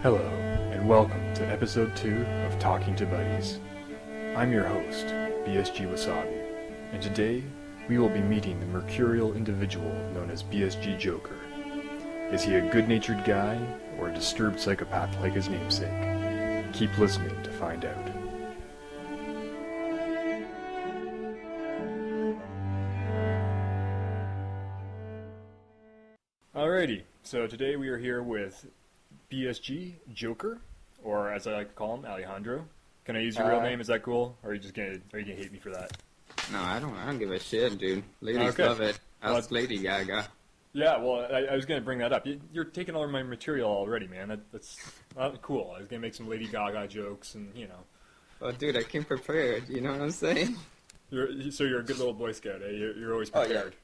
Hello, and welcome to episode 2 of Talking to Buddies. I'm your host, BSG Wasabi, and today we will be meeting the mercurial individual known as BSG Joker. Is he a good-natured guy, or a disturbed psychopath like his namesake? Keep listening to find out. Alrighty, so today we are here with BSG Joker, or as I like to call him, Alejandro. Can I use your real name? Is that cool? Or are you gonna hate me for that? No, I don't give a shit, dude. Ladies love it. Ask Lady Gaga. Yeah, well, I was gonna bring that up. You're taking all of my material already, man. That's cool. I was gonna make some Lady Gaga jokes, and you know. Oh, dude, I came prepared. You know what I'm saying? So you're a good little Boy Scout, eh? You're always prepared.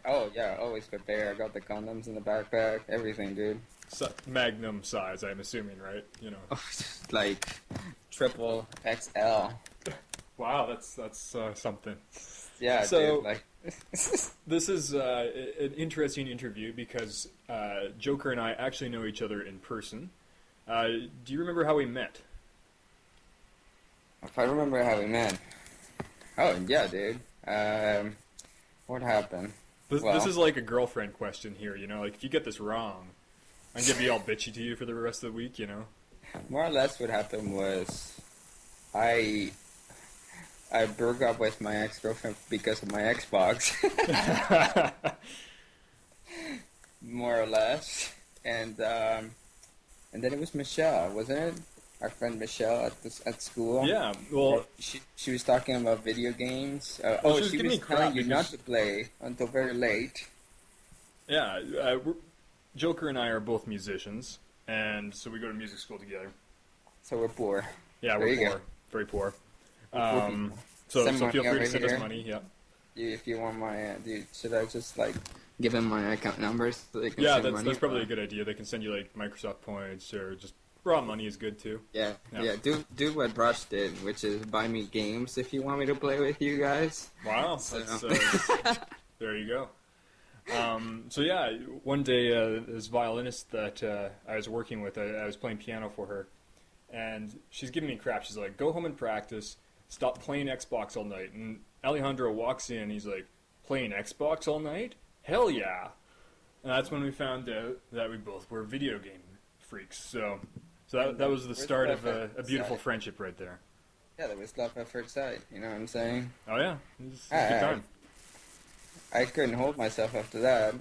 Oh yeah, always prepared. I got the condoms in the backpack, everything, dude. Magnum size, I'm assuming, right? You know. Oh, like triple XL. Wow, that's something. Yeah, so, dude. Like. This is an interesting interview because Joker and I actually know each other in person. Do you remember how we met? If I remember how we met. Oh yeah, dude. What happened? This is like a girlfriend question here, you know. Like if you get this wrong, I'm gonna be all bitchy to you for the rest of the week, you know. More or less, what happened was, I broke up with my ex-girlfriend because of my Xbox. More or less. And then it was Michelle, wasn't it? Our friend Michelle at school. Yeah, well... She was talking about video games. She was telling you not to play until very late. Yeah, Joker and I are both musicians, and so we go to music school together. So we're poor. Yeah, we're poor. Very poor. So feel free to send us money, yeah. If you want my, dude, should I just, like, give them my account numbers so they can send money? Yeah, that's probably a good idea. They can send you, like, Microsoft points, or just raw money is good, too. Yeah. Do what Brush did, which is buy me games if you want me to play with you guys. Wow, there you go. So yeah, one day this violinist that I was working with, I was playing piano for her, and she's giving me crap. She's like, go home and practice. Stop playing Xbox all night. And Alejandro walks in, he's like, playing Xbox all night? Hell yeah! And that's when we found out that we both were video game freaks. So that was the start of a beautiful friendship right there. Yeah, there was love at first sight, you know what I'm saying? Oh yeah, it was a good time. I couldn't hold myself after that.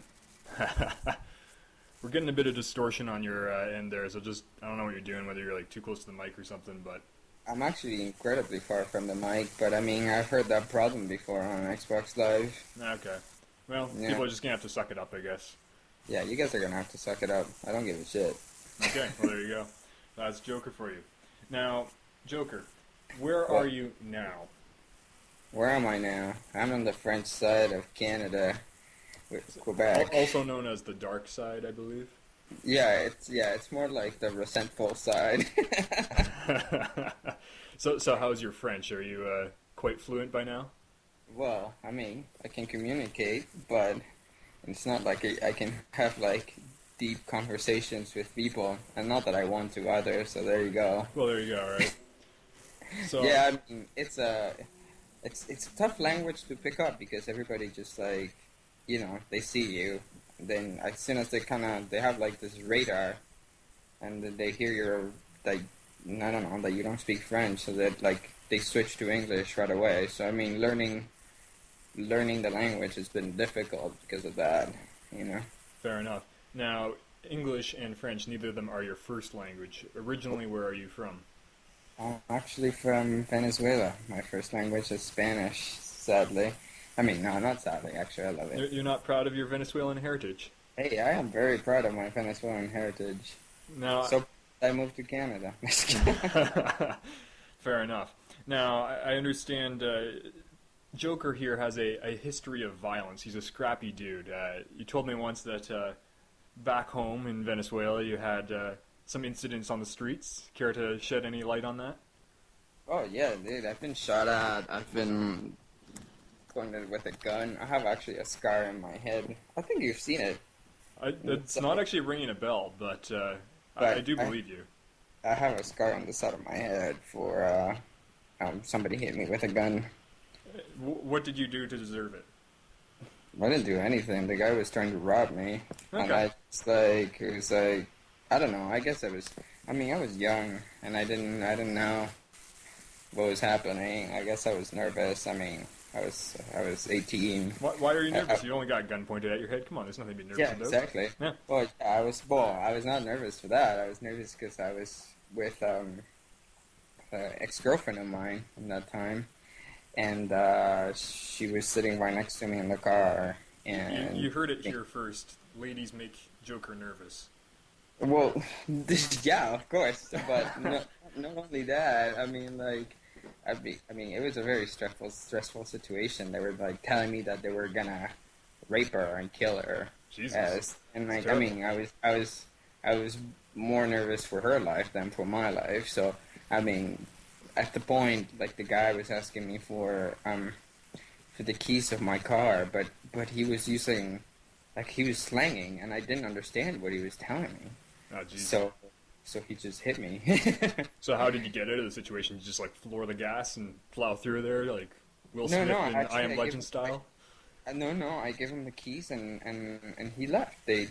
We're getting a bit of distortion on your end there, so I don't know what you're doing, whether you're like too close to the mic or something, but... I'm actually incredibly far from the mic, but I mean, I've heard that problem before on Xbox Live. Okay. Well, people are just going to have to suck it up, I guess. Yeah, you guys are going to have to suck it up. I don't give a shit. Okay, well, there you go. That's Joker for you. Now, Joker, where are you now? Where am I now? I'm on the French side of Canada, with Quebec. Also known as the dark side, I believe. Yeah, it's more like the resentful side. So how's your French? Are you quite fluent by now? Well, I mean, I can communicate, but it's not like I can have like deep conversations with people, and not that I want to either. So there you go. Well, there you go, right? So yeah, I mean, it's a tough language to pick up because everybody just like, you know, they see you. Then as soon as they have like this radar, and then they hear you're like, I don't know, that you don't speak French, so that like they switch to English right away. So I mean, learning the language has been difficult because of that, you know. Fair enough. Now, English and French, neither of them are your first language. Originally, where are you from? I'm actually from Venezuela. My first language is Spanish, sadly. I mean, no, not sadly, actually, I love it. You're not proud of your Venezuelan heritage? Hey, I am very proud of my Venezuelan heritage. Now, so I moved to Canada. Fair enough. Now, I understand Joker here has a history of violence. He's a scrappy dude. You told me once that back home in Venezuela you had some incidents on the streets. Care to shed any light on that? Oh, yeah, dude. I've been shot at. I've been pointed with a gun. I have actually a scar in my head. I think you've seen it. It's not actually ringing a bell, but I but do believe you. I have a scar on the side of my head for somebody hit me with a gun. What did you do to deserve it? I didn't do anything. The guy was trying to rob me, and Okay. it was like, I don't know. I guess I mean, I was young, and I didn't know what was happening. I guess I was nervous. I mean, I was 18. Why are you I, nervous? You only got a gun pointed at your head. Come on, there's nothing to be nervous yeah, about. exactly. Yeah. Well, I was not nervous for that. I was nervous because I was with an ex-girlfriend of mine at that time, and she was sitting right next to me in the car, You and heard it here first. Ladies make Joker nervous. well, yeah, of course, but not only that. I mean, like, I mean, it was a very stressful situation. They were like telling me that they were gonna rape her and kill her. Jesus. And It's like, I terrible. mean, I was more nervous for her life than for my life. So, I mean, at the point, like, the guy was asking me for the keys of my car, but he was using, like, he was slanging, and I didn't understand what he was telling me. Oh, jeez. So, so he just hit me. So how did you get out of the situation? You just like floor the gas and plow through there, like Will No, Smith no, in I actually, Am Legend style? no, I gave him the keys, and he left. They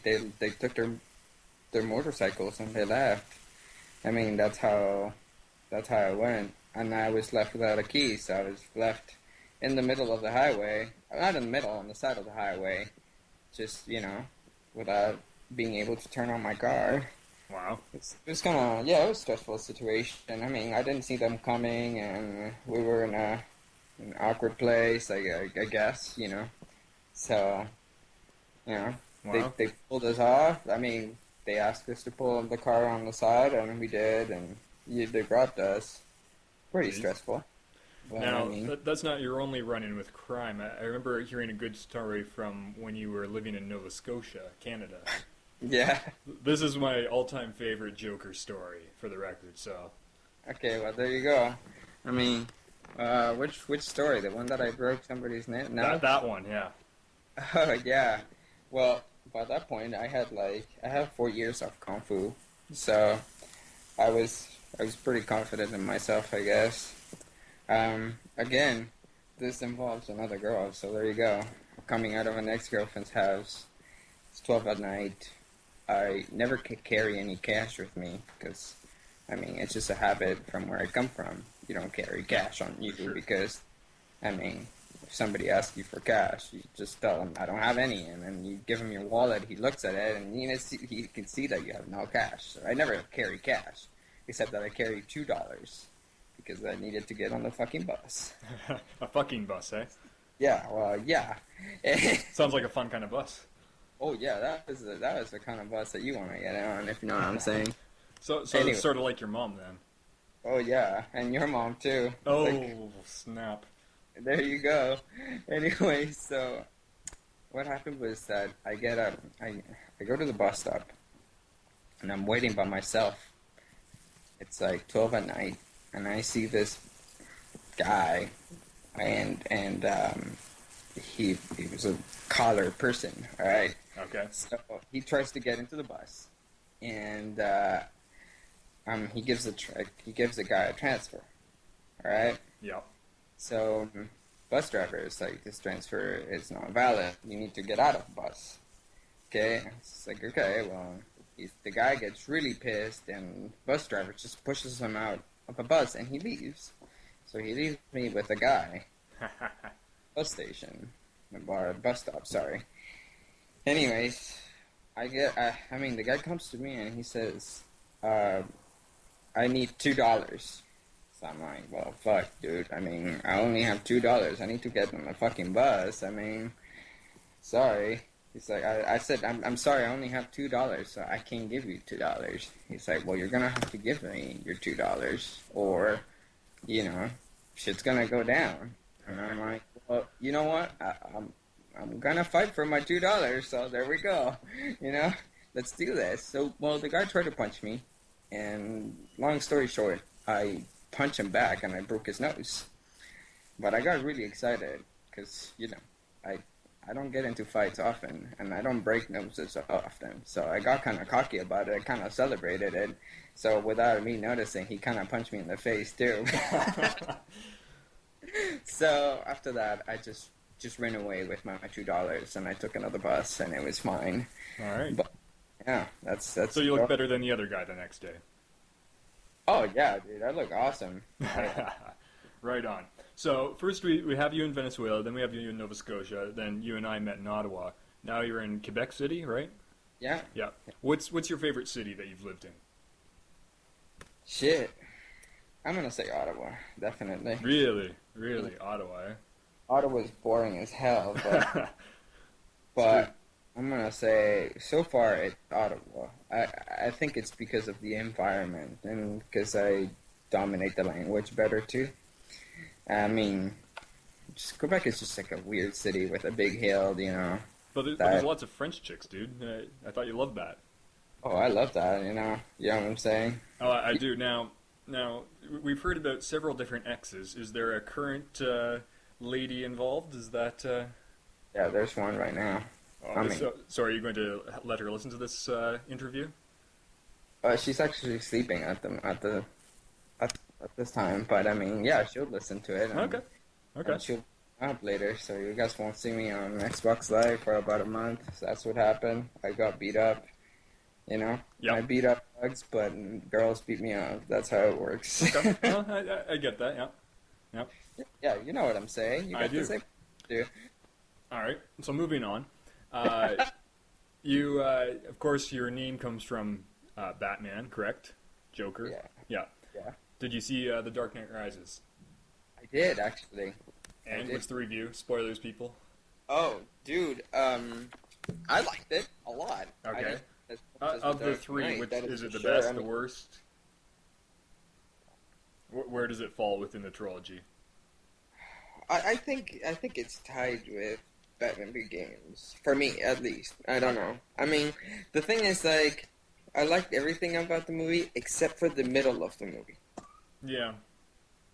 took their motorcycles and they left. I mean, that's how it went. And I was left without a key, so I was left in the middle of the highway. Not in the middle, on the side of the highway, just, without being able to turn on my car. Wow. It was kind of, yeah, it was a stressful situation. I mean, I didn't see them coming, and we were in an awkward place, I guess, So, you know, Wow. they pulled us off. I mean, they asked us to pull the car on the side, and we did, and they grabbed us. Pretty Jeez. stressful. But I Now, mean, that's not your only run-in with crime. I remember hearing a good story from when you were living in Nova Scotia, Canada. yeah. This is my all-time favorite Joker story, for the record, so... Okay, well, there you go. I mean, which story? The one that I broke somebody's neck? No? That one, yeah. Oh, yeah. Well, by that point, I had 4 years of kung fu, so I was pretty confident in myself, I guess. Again, this involves another girl, so there you go. Coming out of an ex-girlfriend's house, it's 12 at night. I never carry any cash with me because, I mean, it's just a habit from where I come from. You don't carry cash on you Sure. because, I mean, if somebody asks you for cash, you just tell them I don't have any, and then you give him your wallet. He looks at it, and he can see that you have no cash. So I never carry cash, except that I carry $2 because I needed to get on the fucking bus. A fucking bus, eh? Yeah, well, yeah. Sounds like a fun kind of bus. Oh yeah, that was the kind of bus that you want to get on, if you know what I'm saying. So Anyway, it's sort of like your mom, then. oh yeah, and your mom too. Like, Oh, snap. there you go. Anyway, so what happened was that I get up, I go to the bus stop, and I'm waiting by myself. It's like 12 at night, and I see this guy, and he was a collared person, all right. Okay. So he tries to get into the bus, and he gives he gives the guy a transfer, all right. Yep. So bus driver is like, this transfer is not valid. You need to get out of the bus. Okay, it's like, okay, well, the guy gets really pissed, and bus driver just pushes him out of the bus, and he leaves. So he leaves me with a guy, bus station, or bus stop. Sorry. Anyways, I mean, the guy comes to me and he says, I need $2. So I'm like, well, fuck, dude. I mean, I only have $2. I need to get on the fucking bus. I mean, sorry. He's like, I said, I'm sorry, I only have $2, so I can't give you $2. He's like, well, you're gonna have to give me your $2, or, shit's gonna go down. And I'm like, well, you know what? I'm gonna fight for my $2, so there we go. Let's do this. So, well, the guy tried to punch me, and long story short, I punched him back and I broke his nose. But I got really excited because, I I don't get into fights often, and I don't break noses often. So I got kind of cocky about it. I kind of celebrated it. So without me noticing, he kind of punched me in the face too. So after that, I just ran away with my $2, and I took another bus, and it was fine. All right. But yeah, that's. So you look better than the other guy the next day. Oh yeah, dude, I look awesome. Right on. So first we have you in Venezuela, then we have you in Nova Scotia, then you and I met in Ottawa. Now you're in Quebec City, right? Yeah. Yeah. What's your favorite city that you've lived in? Shit. I'm gonna say Ottawa, definitely. Really, Ottawa. Eh? Ottawa's boring as hell, but True. I'm gonna say so far it's Ottawa. I think it's because of the environment and because I dominate the language better too. I mean, just Quebec is just like a weird city with a big hill, you know. But That there's lots of French chicks, dude. I thought you loved that. oh, I love that, you know. You know what I'm saying? Oh, I do. Now we've heard about several different exes. Is there a current lady involved? Is that? Yeah, there's one right now. Oh, I mean, so are you going to let her listen to this interview? she's actually sleeping at this time, but I mean, yeah, she'll listen to it. Okay. Okay. And she'll up later, so you guys won't see me on Xbox Live for about a month. So that's what happened. I got beat up, you know. Yeah. I beat up bugs, but girls beat me up. That's how it works. Okay. Well, I get that. Yeah. Yeah. Yeah, you know what I'm saying. You I got do. the same. Do. All right. So moving on. You, of course, your name comes from Batman, correct? Joker. Yeah. Yeah. Yeah. Did you see The Dark Knight Rises? I did actually. And did. what's the review? Spoilers, people. Oh, dude. I liked it a lot. I Okay. didn't- as much as Of the Dark three, Knight, which that is it for the sure. best, I the mean, worst? Where does it fall within the trilogy? I think it's tied with Batman Begins for me at least. I don't know. I mean, the thing is like I liked everything about the movie except for the middle of the movie. Yeah.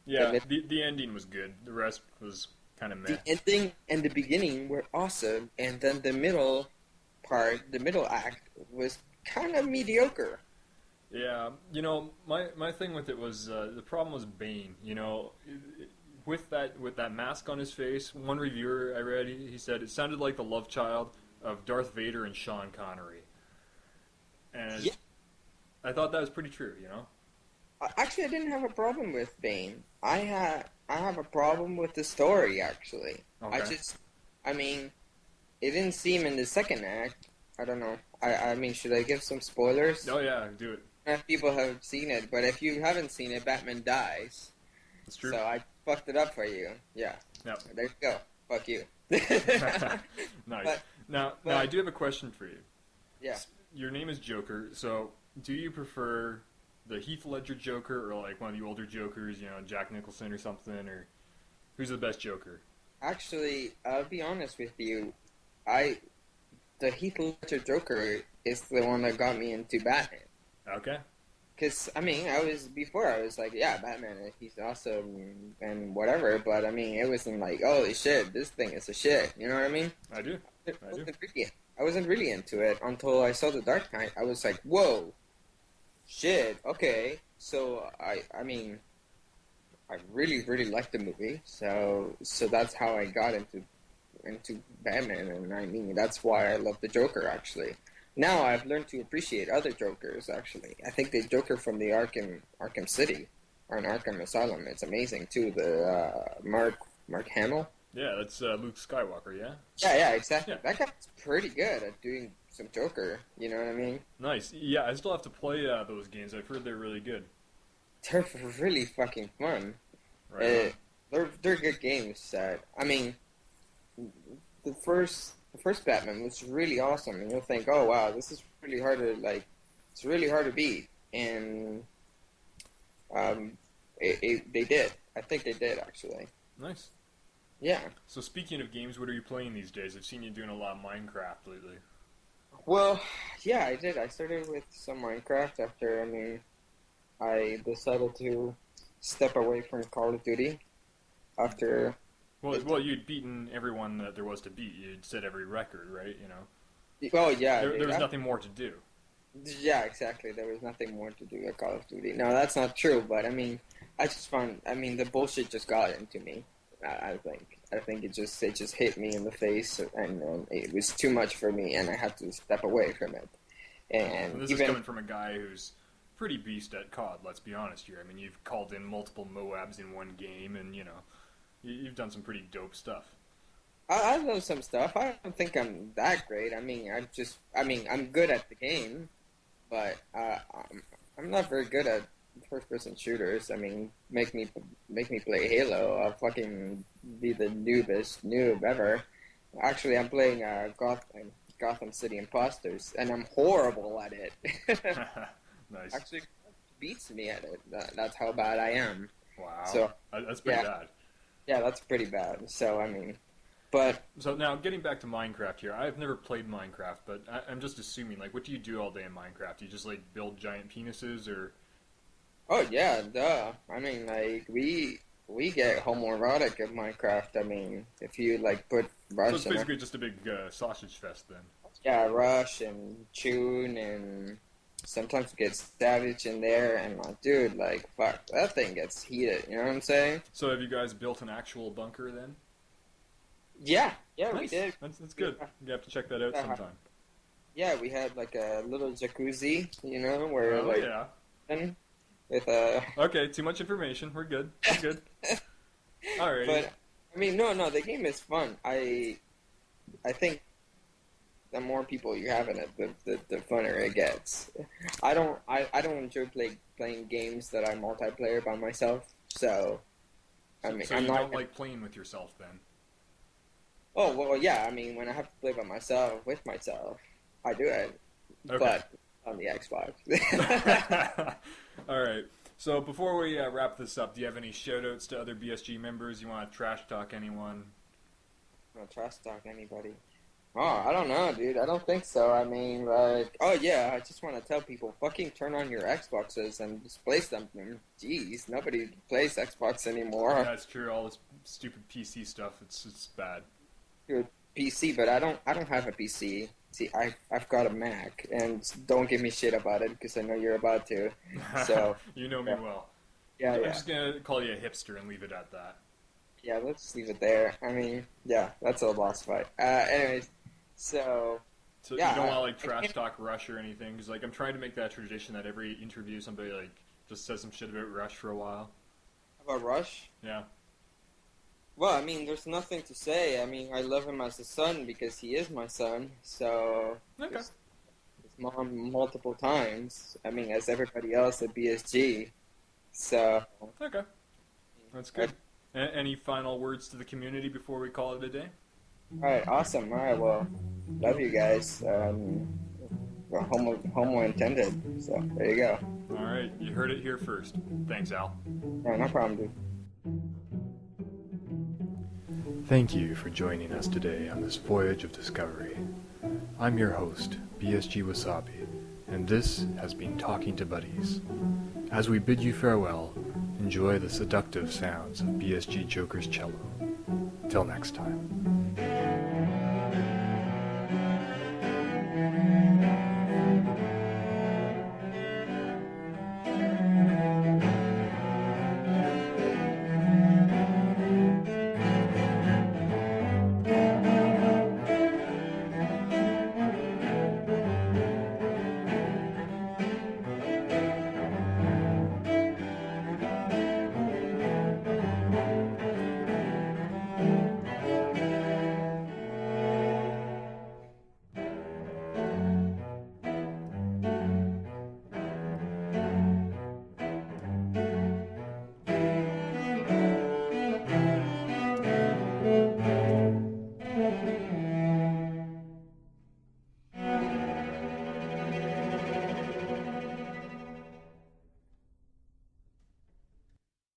Yeah, mid- the ending was good. The rest was kind of meh. The ending and the beginning were awesome, and then the middle part, the middle act, was kind of mediocre. Yeah, my thing with it was the problem was Bane. With that mask on his face, one reviewer I read, he said it sounded like the love child of Darth Vader and Sean Connery, and Yeah. I thought that was pretty true. Actually, I didn't have a problem with Bane. I have a problem with the story. Actually, Okay. I mean, it didn't seem in the second act. I don't know. I mean, should I give some spoilers? Oh yeah, do it. If people have seen it, but if you haven't seen it, Batman dies. It's true. So I fucked it up for you. Yeah. Yep. There you go. Fuck you. Nice. But- now, but- I do have a question for you. Yeah. Your name is Joker, so do you prefer the Heath Ledger Joker or like one of the older Jokers, Jack Nicholson or something, or who's the best Joker? Actually, I'll be honest with you. The Heath Ledger Joker is the one that got me into Batman. Okay. Because, I mean, I was like, yeah, Batman, he's awesome and whatever, but I mean, it wasn't like, holy shit, this thing is a shit, you know what I mean? I do. I wasn't really into it until I saw The Dark Knight. I was like, whoa, shit, okay. So, I mean, I really, really liked the movie, so that's how I got into Batman, and I mean, that's why I love the Joker, actually. Now I've learned to appreciate other Jokers. Actually, I think the Joker from the Arkham City, or an Arkham Asylum, it's amazing too. The Mark Hamill. Yeah, that's Luke Skywalker. Yeah. Yeah, exactly. Yeah. That guy's pretty good at doing some Joker. You know what I mean? Nice. Yeah, I still have to play those games. I've heard they're really good. They're really fucking fun. Right. They're good games. I mean, the first Batman was really awesome, and you'll think, oh wow, this is really hard to it's really hard to beat, and they did. I think they did actually. Nice. Yeah. So speaking of games, what are you playing these days? I've seen you doing a lot of Minecraft lately. Well, yeah, I did. I started with some Minecraft after. I mean, I decided to step away from Call of Duty after Well, you'd beaten everyone that there was to beat. You'd set every record, right? You know, Oh yeah, there dude. was nothing more to do. Yeah, exactly. There was nothing more to do at Call of Duty. No, that's not true. But I mean, I just found. I mean, the bullshit just got into me. I think. I think it just hit me in the face, and it was too much for me, and I had to step away from it. And And this is even coming from a guy who's pretty beast at COD. Let's be honest here. I mean, you've called in multiple Moabs in one game, and you know, you've done some pretty dope stuff. I know some stuff. I don't think I'm that great. I mean, I'm good at the game, but I'm not very good at first-person shooters. I mean, make me play Halo. I'll fucking be the noobest noob ever. Actually, I'm playing Gotham City Imposters, and I'm horrible at it. Nice. Actually, beats me at it. That's how bad I am. Wow. So That's pretty yeah, bad. yeah, that's pretty bad. So I mean, but So now, getting back to Minecraft here, I've never played Minecraft, but I'm just assuming, like, what do you do all day in Minecraft? Do you just, like, build giant penises, or... oh yeah, duh. I mean, like we get homoerotic in Minecraft. I mean, if you like put So it's Rush and basically just a big sausage fest, then. yeah, Rush and Tune and sometimes we get Savage in there and dude, like fuck, that thing gets heated. You know what I'm saying? So have you guys built an actual bunker, then? Yeah, yeah, we Nice. did. That's good. You have to check that out Yeah. sometime. Yeah, we had like a little jacuzzi, you know, where Oh, like yeah. with a. Okay, too much information. We're good. We're good. Alrighty. But I mean, no, the game is fun. I think the more people you have in it, the funner it gets. I don't enjoy playing games that are multiplayer by myself. So I mean, So I'm you not. don't like playing with yourself, then? Oh well, yeah. I mean, when I have to play by myself with myself, I do it. Okay. But on the Xbox. Alright. So before we wrap this up, do you have any shout-outs to other BSG members? You want to trash talk anyone? I don't trust talk anybody. Oh, I don't know, dude. I don't think so. I mean, like, oh yeah, I just want to tell people, fucking turn on your Xboxes and just play something. Jeez, nobody plays Xbox anymore. That's true. All this stupid PC stuff, it's bad. Your PC, but I don't have a PC. See, I've got a Mac, and don't give me shit about it because I know you're about to. So You know me yeah. well. yeah, I'm yeah, just gonna call you a hipster and leave it at that. yeah. Let's just leave it there. I mean, yeah, that's a lost fight. Anyways, so So yeah, you don't I- want to like I trash can't- talk Rush or anything? Because like I'm trying to make that tradition that every interview somebody like just says some shit about Rush for a while. about Rush. Yeah. Well, I mean, there's nothing to say. I mean, I love him as a son because he is my son. So, Okay. his mom multiple times. I mean, as everybody else at BSG. So, Okay. That's good. Any final words to the community before we call it a day? all right, awesome. All right, well, love you guys. Well, homo intended. So there you go. All right, you heard it here first. Thanks, Al. Yeah, no problem, dude. Thank you for joining us today on this voyage of discovery. I'm your host, BSG Wasabi, and this has been Talking to Buddies. As we bid you farewell, enjoy the seductive sounds of BSG Joker's cello. Till next time.